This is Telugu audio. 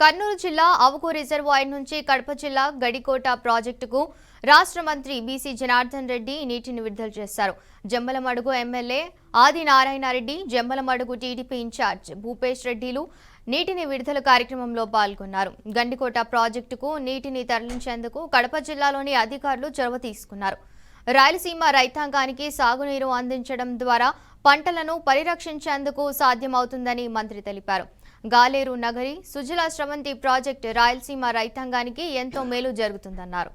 కర్నూలు జిల్లా అవుకు రిజర్వాయర్ నుంచి కడప జిల్లా గడికోట ప్రాజెక్టుకు రాష్ట్ర మంత్రి బీసీ జనార్దన్ రెడ్డి నీటిని విడుదల చేశారు. Jammalamadugu MLA Adinarayana Reddy, Jammalamadugu TDP in charge Bhupesh రెడ్డిలు నీటిని విడుదల కార్యక్రమంలో పాల్గొన్నారు. గండికోట ప్రాజెక్టుకు నీటిని తరలించేందుకు కడప జిల్లాలోని అధికారులు చొరవ తీసుకున్నారు. రాయలసీమ రైతాంగానికి సాగునీరు అందించడం ద్వారా పంటలను పరిరక్షించేందుకు సాధ్యమవుతుందని మంత్రి తెలిపారు. గాలేరు నగరి సుజల స్రవంతి ప్రాజెక్టు రాయలసీమ రైతాంగానికి ఎంతో మేలు జరుగుతుందన్నారు.